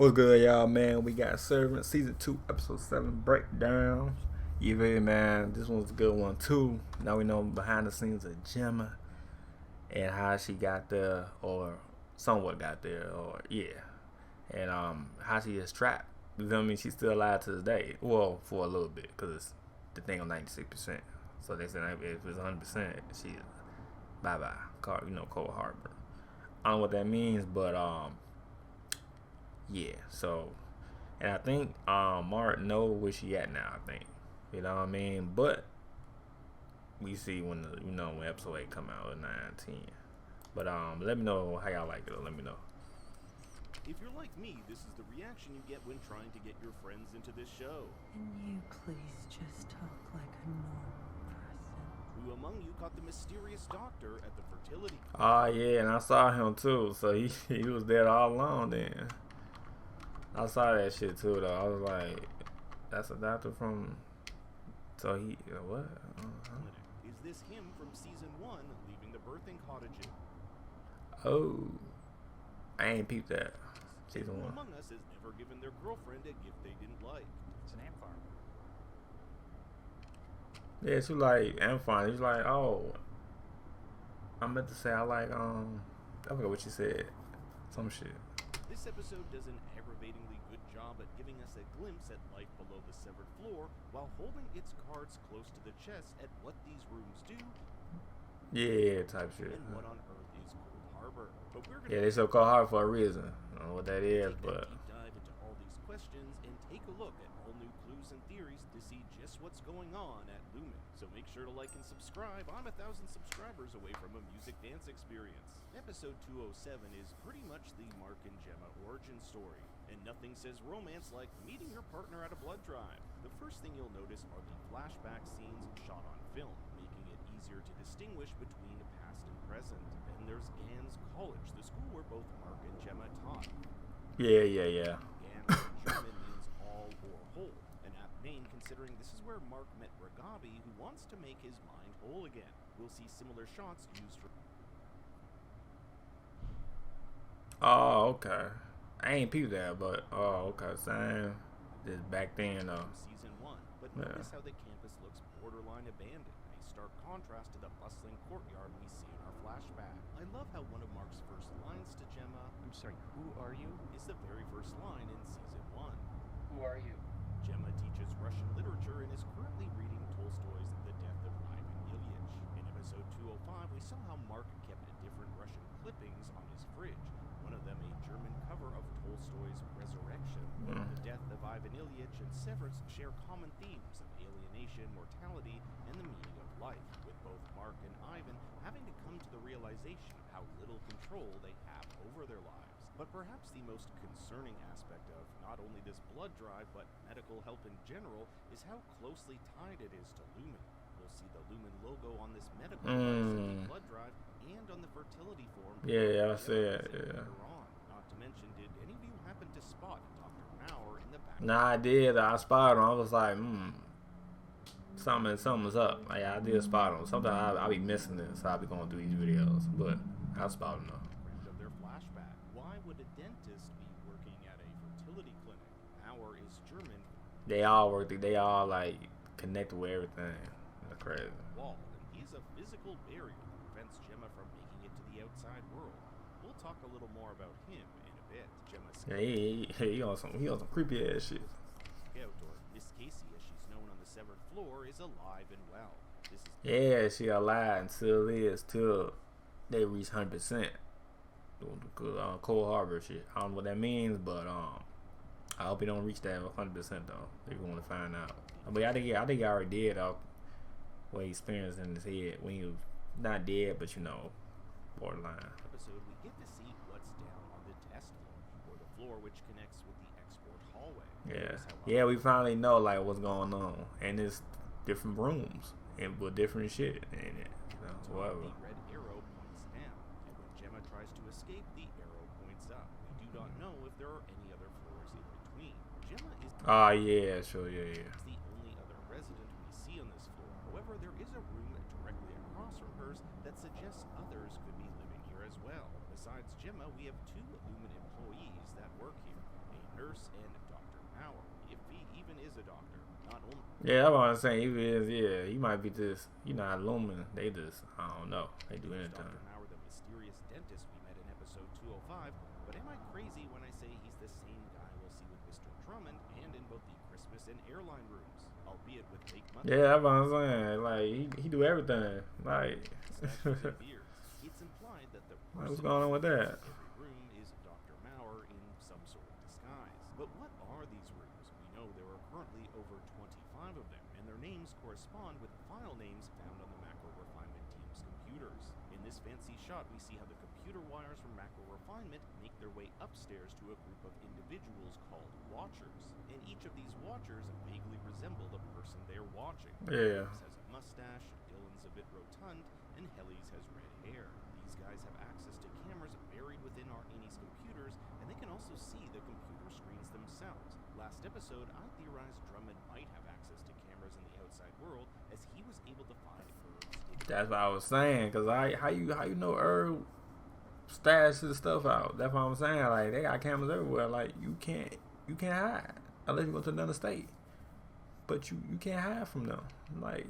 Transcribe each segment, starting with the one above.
What's good, y'all, man? We got Servant Season 2, Episode 7 breakdown. You feel me, man? This one's a good one, too. Now we know behind the scenes of Gemma and how she got there, or somewhat got there, or yeah. And how she is trapped. You feel me? She's still alive to this day. Well, for a little bit, because the thing on 96%. So they said if it's 100%, she's bye-bye. Cold harbor. I don't know what that means, but yeah, so, and I think Mark know where she at now, I think. You know what I mean? But we see when when episode 8 come out, 9, 10. But let me know how y'all like it. Let me know. If you're like me, this is the reaction you get when trying to get your friends into this show. Can you please just talk like a normal person? Who among you caught the mysterious doctor at the fertility? Oh yeah, and I saw him too. So he was dead all along then. I saw that shit too though. I was like, that's a doctor from. So he what? Is this him from season 1 leaving the birthing cottage? Oh, I ain't peeped that. Season Who 1. among us has never given their girlfriend a gift they didn't like? It's an ant farm. Yeah, she like Amphon. He's like, oh, I meant to say I like I forgot what she said. Some shit. This episode does an aggravatingly good job at giving us a glimpse at life below the severed floor while holding its cards close to the chest at what these rooms do. Yeah, type shit. And what on earth is Cold Harbor? But we're gonna Yeah, they so called hard for a reason. I don't know what that is, but deep dive into all these questions and take a look at all new clues and theories to see just what's going on at Lumen. So make sure to like and subscribe. I'm 1,000 subscribers away from a music dance experience. Episode 207 is pretty much the Mark and Gemma origin story. And nothing says romance like meeting your partner at a blood drive. The first thing you'll notice are the flashback scenes shot on film, making it easier to distinguish between past and present. Then there's Gans College, the school where both Mark and Gemma taught. yeah. Gans in German means all or whole, an apt name considering this is where Mark met Ragabi, who wants to make his mind whole again. We'll see similar shots used for... Oh, okay. I ain't peeped that, but oh, okay. Same. Just back then, though. Season 1, but Yeah. notice how the campus looks borderline abandoned, a stark contrast to the bustling courtyard we see in our flashback. I love how one of Mark's first lines to Gemma I'm sorry, who are you? is the very first line in season 1. Who are you? Gemma teaches Russian literature and is currently reading Tolstoy's The Death of Ivan Ilyich. In episode 205, we saw how Mark kept different Russian clippings on his fridge. One of them a German cover of Tolstoy's Resurrection. The Death of Ivan Ilyich and Severance share common themes of alienation, mortality, and the meaning of life, with both Mark and Ivan having to come to the realization of how little control they have over their lives. But perhaps the most concerning aspect of not only this blood drive, but medical help in general, is how closely tied it is to Lumen. We'll see the Lumen logo on this medical device, blood drive, and on the fertility form. Yeah, I see it. Yeah. Later on. Not to mention, did any of you happen to spot Dr. Maurer in the back? Nah, I did. I spotted him. I was like, something's up. Like, I did spot him. Sometimes I'll be missing this. So I'll be going through these videos, but I spotted him though. Of their flashback. Why would a dentist be working at a fertility clinic? Maurer is German. They all work. They all like connected with everything. That's crazy. Wall, and he's a physical barrier that prevents Gemma from making it to the outside world. We'll talk a little more about him in a bit. Gemma's Yeah, he on some creepy ass shit. scout, or Miss Casey as she's known on the severed floor, is alive and well. This is Yeah, she alive until they reach 100%. Cold Harbor shit. I don't know what that means, but I hope he don't reach that 100% though. They're going to find out. But I think he already did what he experienced in his head when he was not dead, but borderline. episode we get to see what's down on the test floor, or the floor which connects with the export hallway. Yeah, Notice how yeah, we finally know like what's going on, and it's different rooms and with different shit in it. Whatever. the red arrow points down, and when Gemma tries to escape, the arrow points up. We do not know if there are any other floors in between. Gemma is Oh yeah, sure, yeah. the only other resident we see on this floor. However, there is a room directly across from hers that suggests others could be living here as well. Besides Gemma, we have 2 Lumen employees that work here. A Yeah, that's what I'm saying. He is, yeah, he might be just, you know, Lumen. They just, I don't know. They do anything. Dr. Maurer, the mysterious dentist we met in episode 205, but am I crazy when I say he's the same guy we'll see with Mr. Drummond and in both the Christmas and airline rooms, albeit with fake money? Yeah, that's what I'm saying. Like, he do everything. Like, it's implied that the what's going on with that? every room is Dr. Maurer in some sort of disguise. But what are these rooms? We know there are currently over 25 of them, and their names correspond with file names found on the macro refinement team's computers. In this fancy shot, we see how the computer wires from macro refinement make their way upstairs to a group of individuals called watchers. And each of these watchers vaguely resemble the person they're watching. Yeah. Has a mustache, Dylan's a bit rotund, and Helly's has red hair. These guys have access to cameras buried within our Annie's computers, and they can also see the computer screens themselves. Last episode, I theorized Drummond might have access to cameras in the outside world, as he was able to find Erb's. That's what I was saying. Cause how you know Herb stashed his stuff out? That's what I'm saying. Like, they got cameras everywhere. Like, you can't hide unless you go to another state. But you can't hide from them. Like.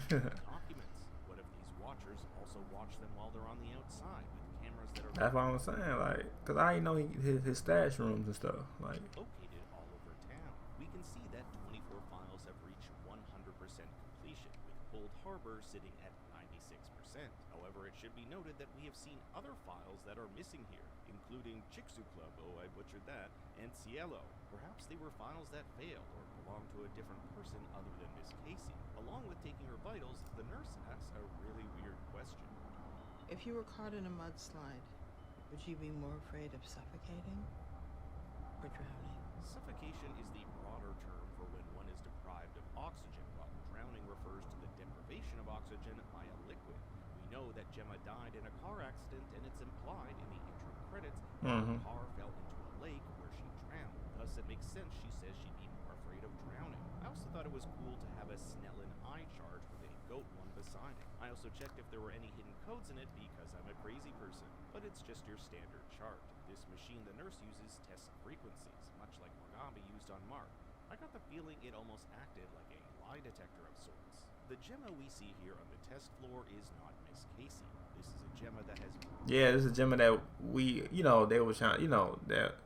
Documents. What if these watchers also watch them while they're on the outside with cameras that are That's what I'm saying. Like, cause I know his stash rooms and stuff. Like. located all over town. We can see that 24 files have reached 100% completion, with Cold Harbor sitting at 96%. However, it should be noted that we have seen other files that are missing here, including Chicxulub, Club, oh I butchered that, and Cielo. Perhaps they were files that failed or belonged to a different person other than Miss Casey. Along with taking her vitals, the nurse asks a really weird question. If you were caught in a mudslide, would you be more afraid of suffocating or drowning? Suffocation is the broader term for when one is deprived of oxygen, while drowning refers to the deprivation of oxygen by a liquid. We know that Gemma died in a car accident, and it's implied in the intro credits that the car fell into a lake where she drowned. Thus, it makes sense she says she'd be more afraid of drowning. I also thought it was cool to have a Snellen eye chart with a goat one beside it. I also checked if there were any hidden codes in it because I'm a crazy person, but it's just your standard chart. This machine the nurse uses tests frequencies, much like Mugabe used on Mark. I got the feeling it almost acted like a lie detector of sorts. The Gemma we see here on the test floor is not Miss Casey. This is a Gemma that has... Yeah, this is a Gemma that we, you know, they were trying, you know, that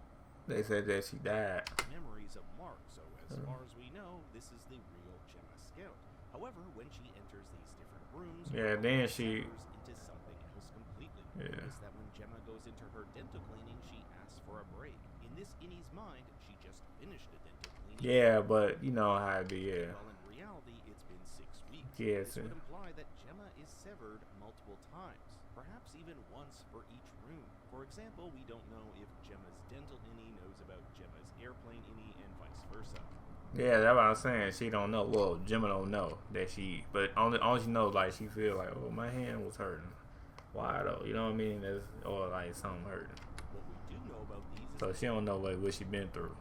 they said that she died. memories of Mark, so as far as we know, this is the real Gemma Scout. However, when she enters these different rooms, Yeah, then she... into something else completely. Yeah. Notice that when Gemma goes into her dental cleaning, she asks for a break. In this Innie's mind, she just finished the dental cleaning. Yeah, but you know how it be, yeah. Well, in reality, it's been 6 weeks. Yeah, This would imply that Gemma is severed multiple times, perhaps even once for each room. For example, we don't know if Gemma's dental Innie knows about Gemma's airplane Innie and vice versa. Yeah, that's what I was saying. She don't know. Well, Gemma don't know that she, but only she knows, like, she feel like, oh, my hand was hurting. Why though? You know what I mean? Or like something hurting. What we do know about these is So she don't know like what she been through.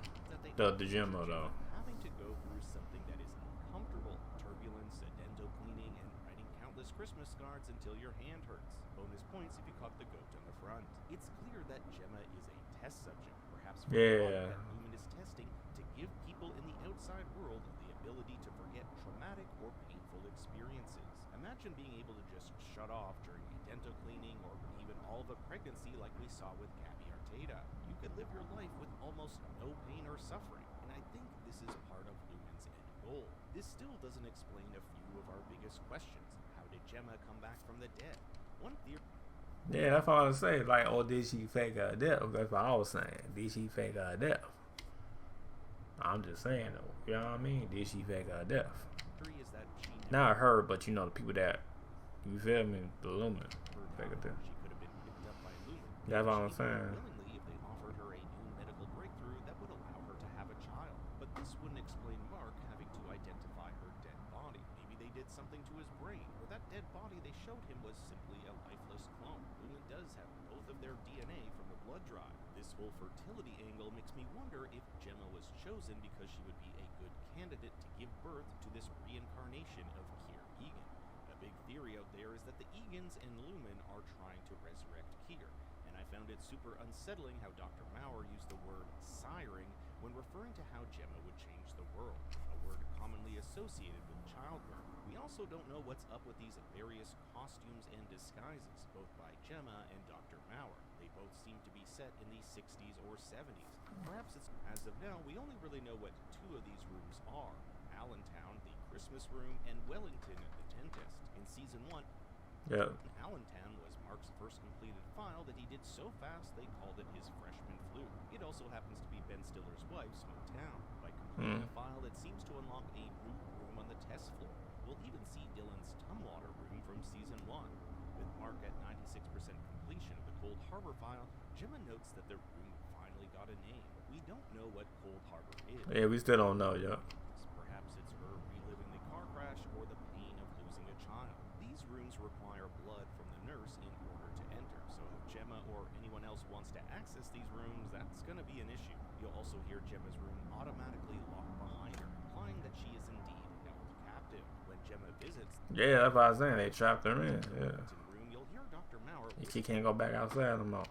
that The Gemma though. having to go through something that is uncomfortable, turbulence, a dental cleaning, and writing countless Christmas cards until your hand hurts. Bonus points if you caught the goat on the front. It's clear that Gemma is a test subject, perhaps for Yeah. that Lumen is testing to give people in the outside world the ability to forget traumatic or painful experiences. Imagine being able to just shut off during a dental cleaning or even all of a pregnancy like we saw with Gabby Arteta. You could live your life with almost no pain or suffering, and I think this is part of Lumen's end goal. This still doesn't explain a few of our biggest questions. How did Gemma come back from the dead? One theory... Yeah, that's all I was saying. Like, oh, did she fake her death? That's what I was saying. Did she fake her death? I'm just saying though. You know what I mean? Did she fake her death? is that she Not her, but you know the people that, you feel me? The Lumen. Fake her death. she could have been picked up by Lumen. That's what I'm She'd saying. willingly if they offered her a new medical breakthrough that would allow her to have a child. But this wouldn't explain Mark having to identify her dead body. Maybe they did something to his brain, or that dead body they showed him was simply a lifeless clone. Lumen does have both of their DNA from the blood drive. This whole fertility angle makes me wonder if Gemma was chosen because she would be a good candidate to give birth to this reincarnation of Kier Egan. A big theory out there is that the Egans and Lumen are trying to resurrect Kier, and I found it super unsettling how Dr. Maurer used the word siring when referring to how Gemma would change the world, a word commonly associated with childbirth. We also don't know what's up with these various costumes and disguises, both by Gemma and Dr. Maurer. They both seem to be set in the 60s or 70s. Perhaps it's, as of now, we only really know what two of these rooms are. Allentown, the Christmas room, and Wellington, the dentist. In season 1, Allentown was Mark's first completed file that he did so fast they called it his freshman flu. It also happens to be Ben Stiller's wife's hometown. By completing a file that seems to unlock a root room on the test floor. We'll even see Dylan's Tumwater room from season 1. With Mark at 96% completion of the Cold Harbor file, Gemma notes that the room finally got a name. We don't know what Cold Harbor is. Yeah, we still don't know, yeah. Perhaps it's her reliving the car crash or the pain of losing a child. These rooms require blood from the nurse in order to enter, so if Gemma or anyone else wants to access these rooms, that's going to be an issue. You'll also hear Gemma's room automatically lock behind her, implying that she is indeed held captive. When Gemma visits, yeah, that's what I was saying. They trapped her in. Yeah. Room, you'll hear Dr. Maurer. She can't go back outside no more.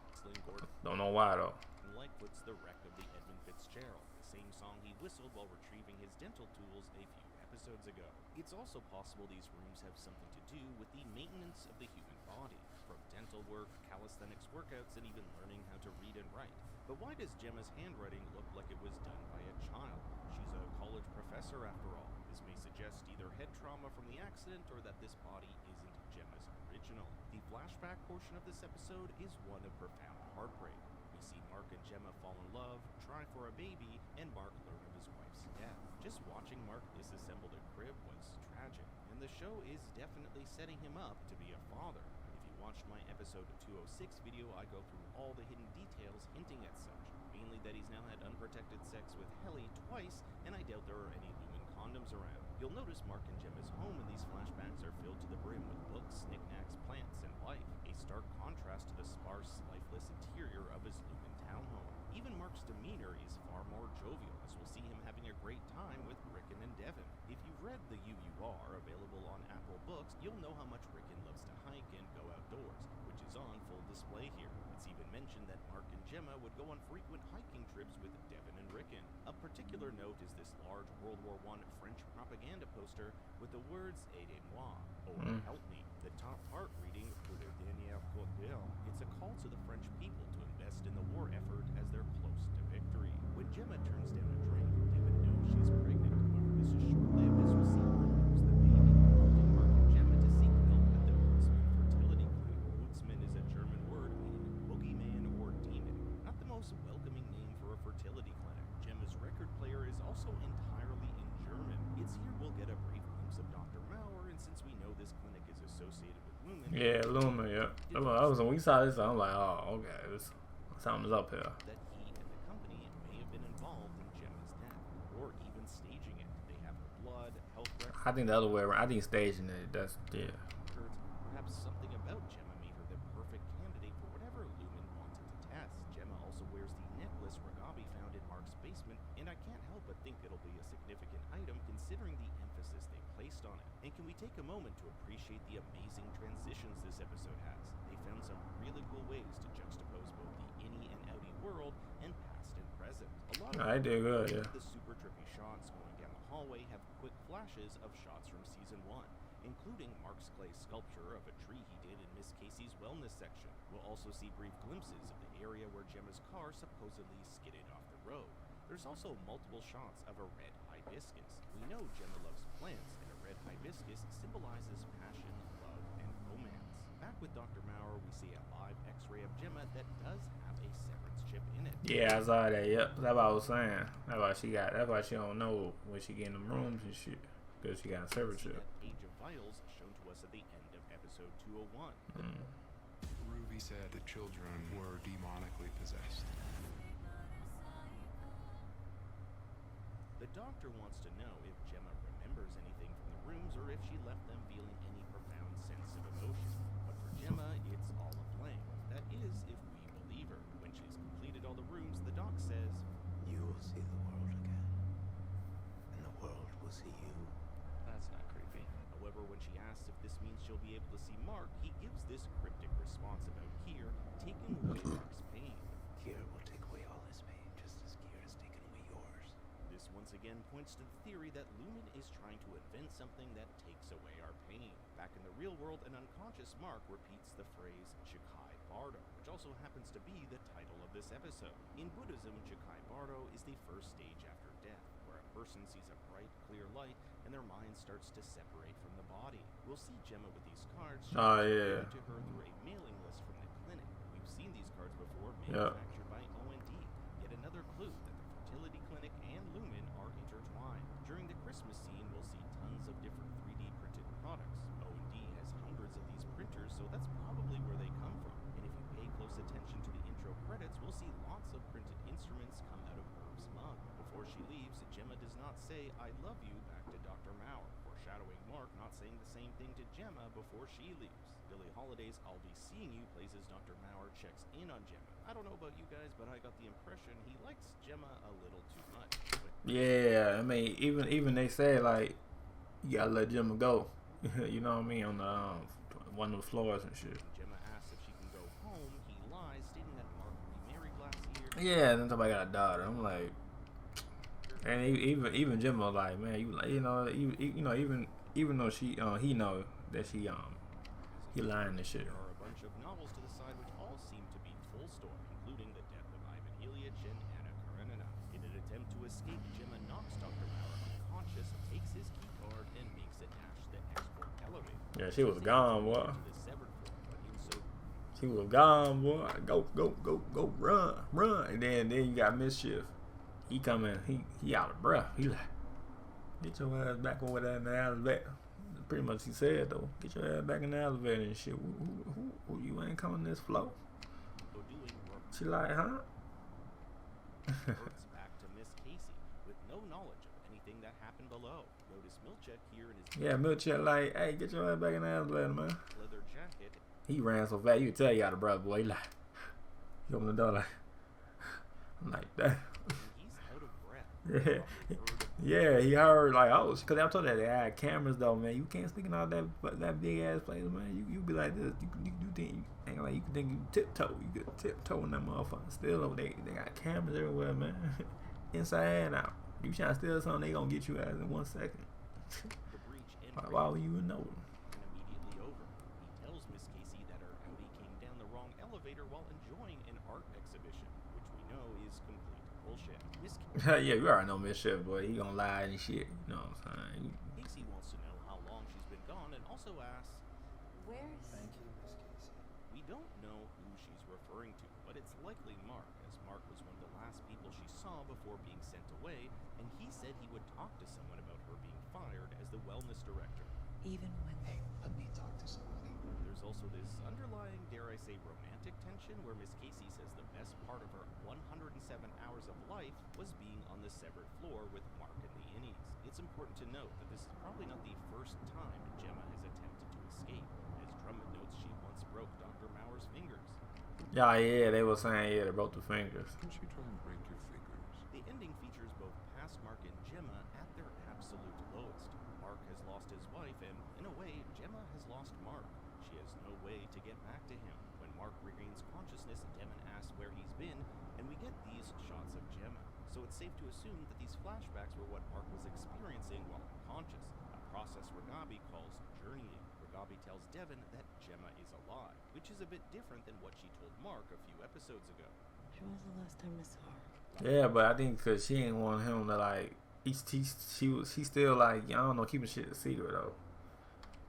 Don't know why though. Lightfoot's the wreck of the Edmund Fitzgerald, the same song he whistled while retrieving his dental tools a few episodes ago. It's also possible these rooms have something to do with the maintenance of the human body, from dental work, calisthenics workouts, and even learning how to read and write. But why does Gemma's handwriting look like it was done by a child? She's a college professor after all. This may suggest either head trauma from the accident or that this body isn't Gemma's original. The flashback portion of this episode is one of profound heartbreak. We see Mark and Gemma fall in love, try for a baby, and Mark learn of his wife's death. Just watching Mark disassemble the crib was tragic, and the show is definitely setting him up to be a father. If you watched my episode 206 video, I go through all the hidden details hinting at such, mainly that he's now had unprotected sex with Helly twice, and I doubt there are any Lumen condoms around. You'll notice Mark and Gemma's home in these flashbacks are filled to the brim with books, knickknacks, plants, and life, a stark contrast to the sparse, lifeless interior of his Lumen townhome. Even Mark's demeanor is far more jovial, as we'll see him having a great time with Rickon and Devin. If you've read the UUR, available on Apple Books, you'll know how much Rickon loves to hike and go outdoors, which is on full display here. It's even mentioned that Mark and Gemma would go on frequent hiking trips with Devin and Rickon. Of particular note is this large World War I French propaganda poster with the words Aidez-moi, or help me. The top part reading, Pour le dernier cordial, it's a call to the French people to invest in the war effort as they're close to victory. When Gemma turns down a drink, Devin knows she's pregnant. However, this is short-lived as we'll see her lose the baby, prompting Mark and Gemma to seek help at the Wutzman fertility clinic. Wutzman is a German word meaning boogeyman or demon. Not the most welcoming name for a fertility clinic. Gemma's record player is also entirely in German. It's here we'll get a brief glimpse of Dr. Maurer, and since we know this clinic is associated with Lumen. Yeah, Lumen, yeah. I was when we saw this, I'm like, oh, okay, something's up here. That he and the company may have been involved in Gemma's death, or even staging it. They have her blood, health records. I think the other way around. I think staging it. That's yeah. Perhaps something about Gemma made her the perfect candidate for whatever Lumen wanted to test. Gemma also wears the necklace Ragabi found in Mark's basement, and I can't help but think it'll be a significant item considering the emphasis they placed on it. And can we take a moment to appreciate the amazing transitions this episode has? They found some really cool ways to juxtapose both the innie and outie world and past and present. A lot of I did good, yeah. the super trippy shots going down the hallway have quick flashes of shots from season 1, including Mark's clay sculpture of a tree he did in Miss Casey's wellness section. We'll also see brief glimpses of the area where Gemma's car supposedly skidded off the road. There's also multiple shots of a red hibiscus. We know Gemma loves plants, and a red hibiscus symbolizes passion, love, and romance. Back with Dr. Maurer, we see a live x-ray of Gemma that does have a severance chip in it. Yeah, I saw that. Yep, that's what I was saying. That's why she don't know when she get in the rooms and shit, because she got a severance chip. That page of vitals shown to us at the end of episode 201. Ruby said the children were demonically possessed. The doctor wants to know if Gemma remembers anything from the rooms or if she left them feeling any profound sense of emotion. But for Gemma, it's all a blank. That is, if we believe her. When she's completed all the rooms, the doc says, "You will see the world again, and the world will see you." That's not creepy. However, when she asks if this means she'll be able to see Mark, he gives this cryptic response about Kier taking away Mark's pain. Kier will take away all his pain, just as Kier has taken away yours. This one once again points to the theory that Lumen is trying to invent something that takes away our pain. Back in the real world, an unconscious Mark repeats the phrase Chikai Bardo, which also happens to be the title of this episode. In Buddhism, Chikai Bardo is the first stage after death, where a person sees a bright, clear light and their mind starts to separate from the body. We'll see Gemma with these cards Oh, yeah. to her through a mailing list from the clinic. We've seen these cards before, Yeah. manufactured by O&D. Yet another clue that the fertility clinic and Lumen are intertwined. During the Christmas scene, we'll see tons of different 3D printed products. O&D has hundreds of these printers, so that's probably where they come from. And if you pay close attention to the intro credits, we'll see lots of printed instruments come out of Herb's mug. Before she leaves, Gemma does not say, "I love you," back to Dr. Maurer, foreshadowing Mark not saying the same thing to Gemma before she leaves. Billie Holiday's "I'll Be Seeing You" plays as Dr. Maurer checks in on Gemma. I don't know about you guys, but I got the impression he likes Gemma a little too much. Yeah, I mean, even they say like you gotta let Gemma go. You know what I mean, on the one of the floors and shit. Gemma asks if she can go home. He lies, stating that Mark remarried last year. Yeah, and then somebody got a daughter. I'm like, and even Gemma like, man, even though she he know that he lying and shit. There are a bunch of novels to the side which all seem to be full story, including The Death of Ivan Ilyich and Anna Karenina. In an attempt to escape, Gemma knocks Dr. Maurer unconscious, takes his key card, and makes it dash the export elevator. Yeah, she was gone, boy. To the severed floor, but he was so She was gone, boy. Go, run. And then you got Mischief. He coming, he out of breath. He like, get your ass back over there in the elevator. Pretty much he said though, get your ass back in the elevator and shit. Who you ain't coming this floor? doing work. She like, huh? Reverts back to Miss Casey with no knowledge of anything that happened below. Notice Milchek here in his Yeah, Milchek like, hey, get your ass back in the elevator, man. leather jacket. He ran so fast, you could tell he got a brother, boy. He like, he opened the door like, I'm like that. And he's out of breath. Yeah, he heard like, oh, because I'm told that they had cameras though, man. You can't sneak in all that big ass place, man. You be like this. You think ain't like you can think you tiptoe. You could tiptoe in that motherfucker. Still, they got cameras everywhere, man. Inside and out. You trying to steal something, they gonna get you ass in 1 second. The breach Why would you even know? and immediately over. He tells Miss Casey that her Audi came down the wrong elevator while enjoying an art exhibition, which we know is complete bullshit. Miss Yeah, you already know Mischief, boy. He gonna lie and shit. You know what I'm saying? Casey wants to know how long she's been gone and also asks, Where's... Thank you, Miss Casey. we don't know who she's referring to, but it's likely Mark, as Mark was one of the last people she saw before being sent away, and he said he would talk to someone about her being fired as the wellness director. Even when... Hey, let me talk to somebody. There's also this underlying, dare I say, romantic tension where Miss Casey says the best part of her 107 hours of life was being on the severed floor with Mark and the Innies. It's important to note that this is probably not the first time Gemma has attempted to escape, as Drummond notes she once broke Dr. Maurer's fingers. Yeah, they were saying, yeah, they broke the fingers. Didn't she try and break your fingers? The ending features both past Mark and Gemma at their absolute lowest. Mark has lost his wife, and in a way, Gemma has lost Mark. She has no way to get back to him. When Mark regains consciousness, Devon asks where he's been, and we get these shots of Gemma. So it's safe to assume that these flashbacks were what Mark was experiencing while unconscious, a process Ragabi calls journeying. Ragabi tells Devon that Gemma is alive, which is a bit different than what she told Mark a few episodes ago. When was the last time I saw her? Yeah, but I think because she didn't want him to like, she's still like, I don't know, keeping shit a secret though.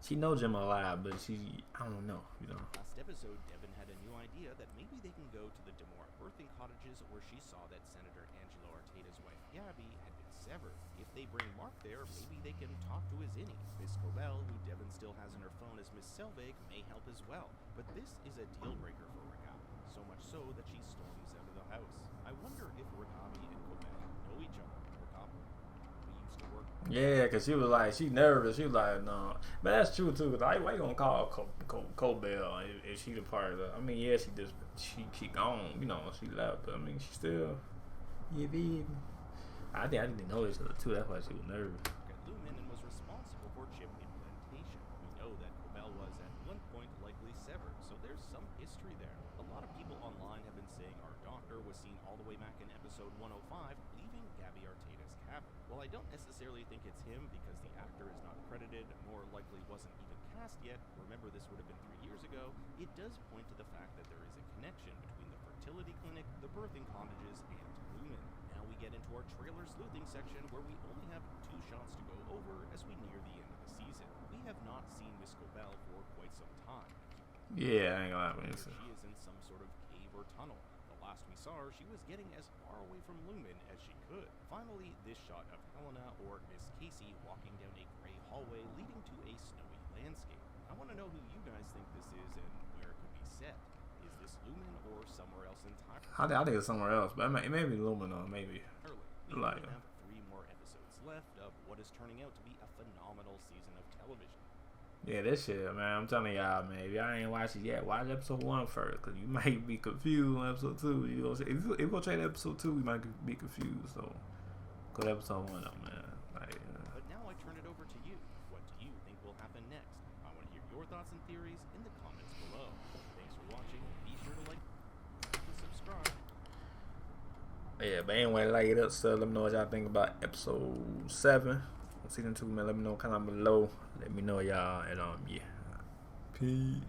She knows Gemma alive, but I don't know, you know. Last episode, Devon had a new idea that maybe they can go to the Demora birthing cottages where she saw that Senator Angelo Arteda's wife Gabby had been severed. If they bring Mark there, maybe they can talk to his innie. Miss Cobell, who Devon still has in her phone as Miss Selvig, may help as well. But this is a deal breaker for Ragabi, so much so that she storms out of the house. I wonder if Ragabi and Cobell know each other. Ragabi, we used to work. Yeah, because she was like, she nervous. She was like, no. But that's true, too, because why you going to call Cobell if she the part of the, I mean, yeah, she gone, you know, she left, but I mean, she still, you feel me? I think I didn't know each other, too. That's why she was nervous. At Lumen and was responsible for chip implantation. We know that Cobell was at one point likely severed, so there's some history there. A lot of people online have been saying our doctor was seen all the way back in episode 105, leaving Gabby Arteda's cabin. I don't necessarily think it's him because the actor is not credited, more likely wasn't even cast yet, remember this would have been 3 years ago, it does point to the fact that there is a connection between the fertility clinic, the birthing cottages, and Lumen. Now we get into our trailer sleuthing section where we only have 2 shots to go over as we near the end of the season. We have not seen Miss Cobell for quite some time. Yeah, I ain't gonna lie. She is in some sort of cave or tunnel. The last we saw her, she was getting as far away from Lumen as she could. Finally, this shot of Helena, or Miss Casey, walking down a gray hallway leading to a snowy landscape. I want to know who you guys think this is and where it could be set. Is this Lumen or somewhere else entirely? I think it's somewhere else, but it may be Lumen or maybe. We only have 3 more episodes left of what is turning out to be a phenomenal season of television. Yeah, this shit, man. I'm telling y'all, man. If y'all ain't watched it yet, watch episode 1 first, cause you might be confused on episode 2. You know, if you go check episode 2, you might be confused. So, go to episode 1 up, man. Like, But now I turn it over to you. What do you think will happen next? I want to hear your thoughts and theories in the comments below. Thanks for watching. Be sure to like and subscribe. yeah, but anyway, like it up, so let me know what y'all think about episode 7. Season 2, man. Let me know kind of below. Let me know, y'all, and yeah. Peace.